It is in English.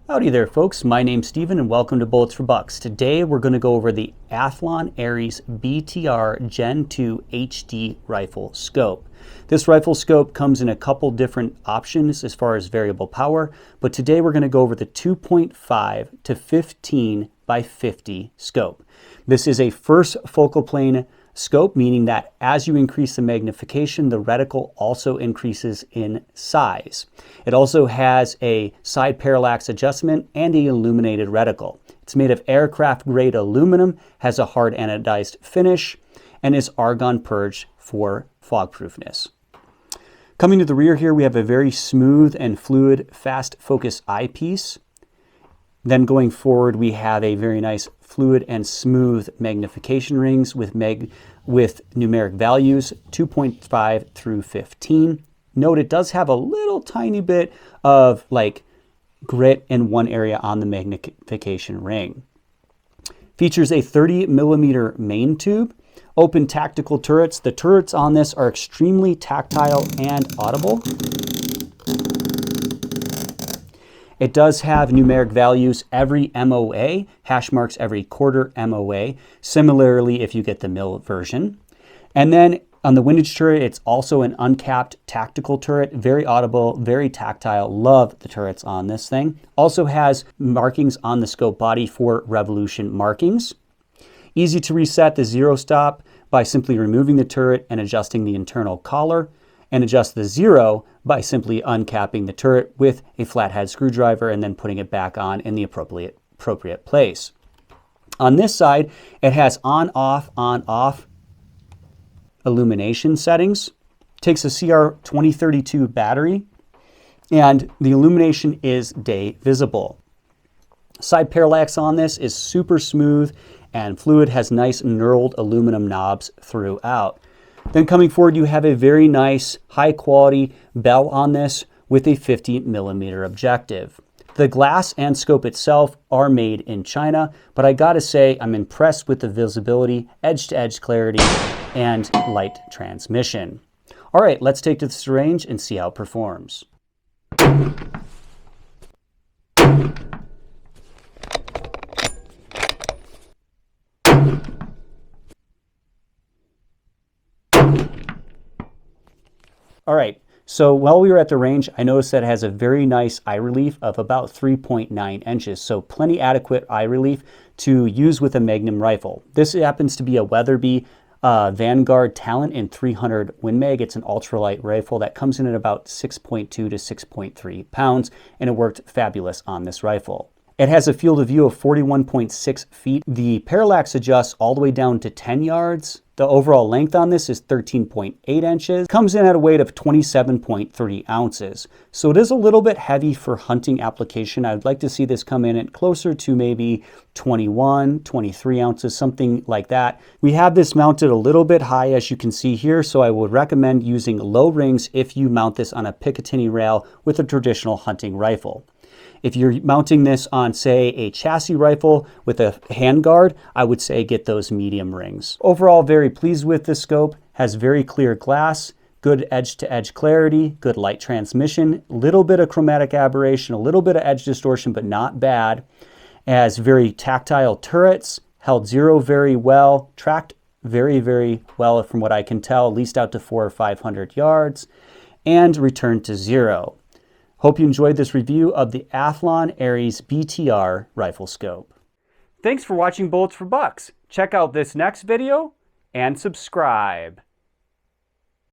Howdy there folks, my name's Steven and welcome to Bullets for Bucks. Today we're going to go over the Athlon Ares BTR Gen 2 HD rifle scope. This rifle scope comes in a couple different options as far as variable power, but today we're going to go over the 2.5 to 15 by 50 scope. This is a first focal plane scope, meaning that as you increase the magnification, the reticle also increases in size. It also has a side parallax adjustment and an illuminated reticle. It's made of aircraft grade aluminum, has a hard anodized finish, and is argon purged for fogproofness. Coming to the rear here, we have a very smooth and fluid fast focus eyepiece. Then going forward, we have a very nice fluid and smooth magnification rings with numeric values 2.5 through 15. Note it does have a little tiny bit of grit in one area on the magnification ring. Features a 30mm main tube, open tactical turrets. The turrets on this are extremely tactile and audible. It does have numeric values every MOA, hash marks every quarter MOA. Similarly, if you get the mil version. And then on the windage turret, it's also an uncapped tactical turret. Very audible, very tactile. Love the turrets on this thing. Also has markings on the scope body for revolution markings. Easy to reset the zero stop by simply removing the turret and adjusting the internal collar, and adjust the zero by simply uncapping the turret with a flathead screwdriver and then putting it back on in the appropriate place. On this side, it has on-off illumination settings. Takes a CR2032 battery, and the illumination is day visible. Side parallax on this is super smooth and fluid, has nice knurled aluminum knobs throughout. Then coming forward, you have a very nice high quality bell on this with a 50mm objective. The glass and scope itself are made in China, but I gotta say I'm impressed with the visibility, edge-to-edge clarity, and light transmission. All right, let's take this to range and see how it performs. All right, so while we were at the range, I noticed that it has a very nice eye relief of about 3.9 inches, so plenty adequate eye relief to use with a Magnum rifle. This happens to be a Weatherby Vanguard Talent in 300 Win Mag. It's an ultralight rifle that comes in at about 6.2 to 6.3 pounds, and it worked fabulous on this rifle. It has a field of view of 41.6 feet. The parallax adjusts all the way down to 10 yards. The overall length on this is 13.8 inches. Comes in at a weight of 27.3 ounces. So it is a little bit heavy for hunting application. I would like to see this come in at closer to maybe 21, 23 ounces, something like that. We have this mounted a little bit high, as you can see here, so I would recommend using low rings if you mount this on a Picatinny rail with a traditional hunting rifle. If you're mounting this on, say, a chassis rifle with a handguard, I would say get those medium rings. Overall, very pleased with this scope. Has very clear glass, good edge-to-edge clarity, good light transmission, little bit of chromatic aberration, a little bit of edge distortion, but not bad. Has very tactile turrets, held zero very well, tracked very, very well from what I can tell, at least out to 400 or 500 yards, and returned to zero. Hope you enjoyed this review of the Athlon Ares BTR rifle scope. Thanks for watching Bullets for Bucks. Check out this next video and subscribe.